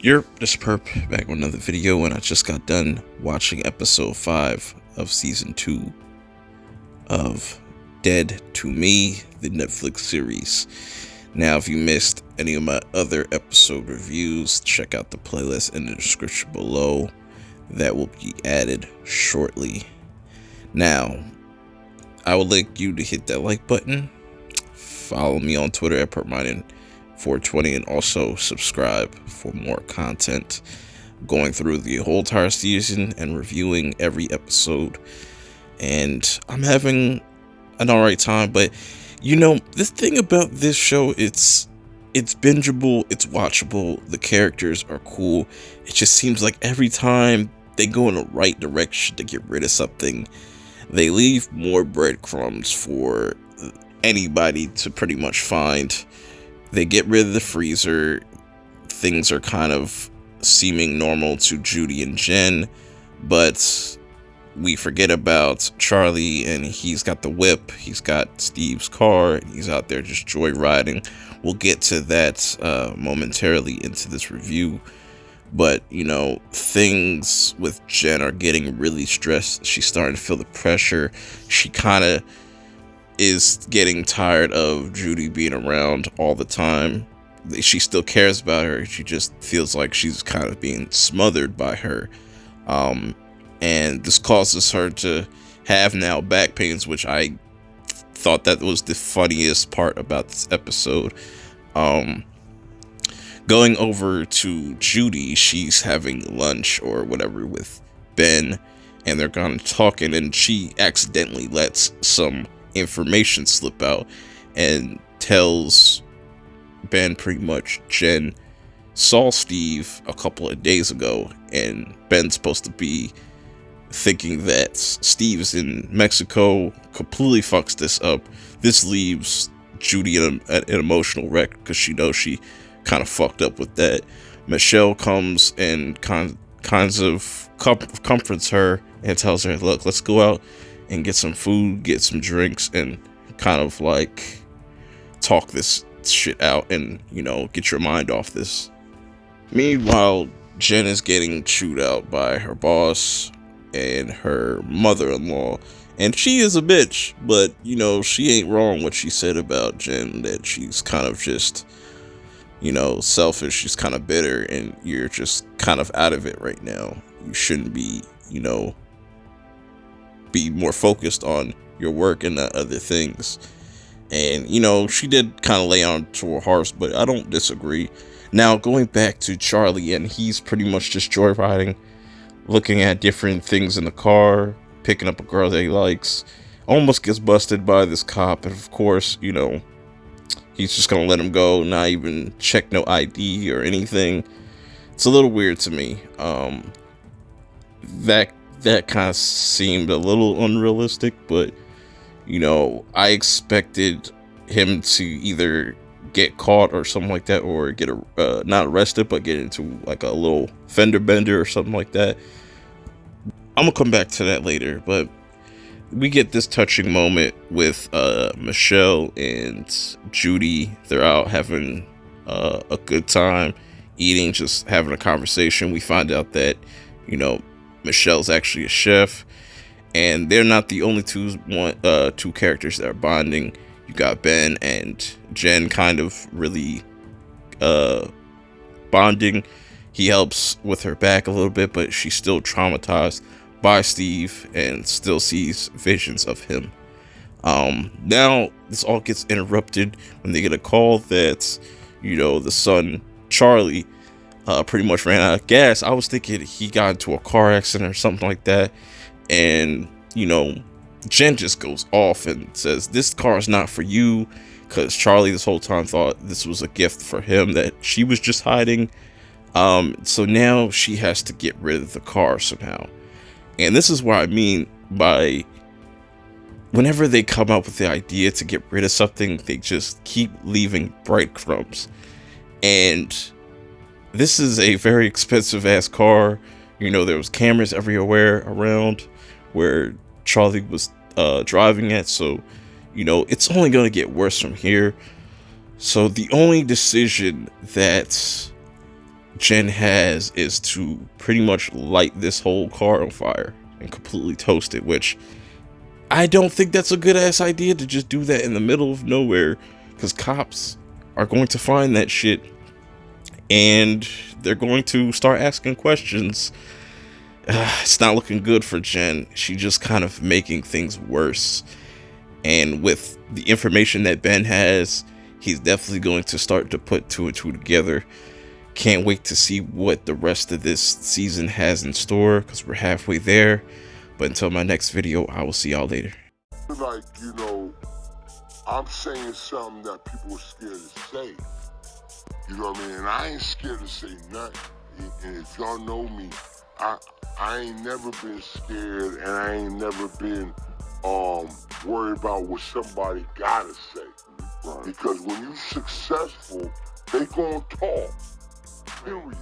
This is Perp back with another video, and I just got done watching episode 5 of season 2 of Dead to Me, the Netflix series. Now, if you missed any of my other episode reviews, check out the playlist in the description below. That will be added shortly. Now, I would like you to hit that like button, follow me on Twitter at PerpMining420, and also subscribe for more content, going through the whole entire season and reviewing every episode. And I'm having an alright time, but you know, the thing about this show, it's bingeable, it's watchable, the characters are cool. It just seems like every time they go in the right direction to get rid of something, they leave more breadcrumbs for anybody to pretty much find. They get rid of the freezer. Things are kind of seeming normal to Judy and Jen, but we forget about Charlie, and he's got the whip, he's got Steve's car, and he's out there just joyriding. We'll get to that momentarily into this review. But, you know, things with Jen are getting really stressed. She's starting to feel the pressure. She kind of is getting tired of Judy being around all the time. She still cares about her. She just feels like she's kind of being smothered by her. And this causes her to have now back pains, which I thought that was the funniest part about this episode. Going over to Judy, she's having lunch or whatever with Ben, and they're kind of talking, and she accidentally lets some information slip out and tells Ben pretty much Jen saw Steve a couple of days ago, and Ben's supposed to be thinking that Steve's in Mexico. Completely fucks this up. This leaves Judy in an emotional wreck because she knows she kind of fucked up with that. Michelle comes and kinds of comforts her and tells her, look, let's go out and get some food, get some drinks, and kind of like talk this shit out and, you know, get your mind off this. Meanwhile, Jen is getting chewed out by her boss and her mother-in-law, and she is a bitch, but, you know, she ain't wrong what she said about Jen, that she's kind of just, you know, selfish. She's kind of bitter, and you're just kind of out of it right now. You shouldn't be, you know, be more focused on your work and the other things. And, you know, she did kind of lay on to her horse, but I don't disagree. Now, going back to Charlie, and he's pretty much just joyriding, looking at different things in the car, picking up a girl that he likes, almost gets busted by this cop, and of course, you know, he's just gonna let him go, not even check no ID or anything. It's a little weird to me. That kind of seemed a little unrealistic, but, you know, I expected him to either get caught or something like that, or get not arrested, but get into like a little fender bender or something like that. I'm gonna come back to that later, but we get this touching moment with Michelle and Judy. They're out having a good time, eating, just having a conversation. We find out that, you know, Michelle's actually a chef, and they're not the only two characters that are bonding. You got Ben and Jen kind of really bonding. He helps with her back a little bit, but she's still traumatized by Steve and still sees visions of him. Now this all gets interrupted when they get a call that, you know, the son Charlie pretty much ran out of gas. I was thinking he got into a car accident or something like that, and, you know, Jen just goes off and says, this car is not for you, because Charlie this whole time thought this was a gift for him that she was just hiding. So now she has to get rid of the car somehow. And this is what I mean by, whenever they come up with the idea to get rid of something, they just keep leaving breadcrumbs. And this is a very expensive ass car. You know, there was cameras everywhere around where Charlie was driving at, so, you know, it's only going to get worse from here. So the only decision that Jen has is to pretty much light this whole car on fire and completely toast it, which I don't think that's a good ass idea to just do that in the middle of nowhere, because cops are going to find that shit and they're going to start asking questions. It's not looking good for Jen. She's just kind of making things worse. And with the information that Ben has, he's definitely going to start to put two and two together. Can't wait to see what the rest of this season has in store, because we're halfway there. But until my next video, I will see y'all later. Like, you know, I'm saying something that people are scared to say. You know what I mean? And I ain't scared to say nothing. And if y'all know me, I ain't never been scared, and I ain't never been worried about what somebody gotta say. Right. Because when you successful, they gonna talk. Period.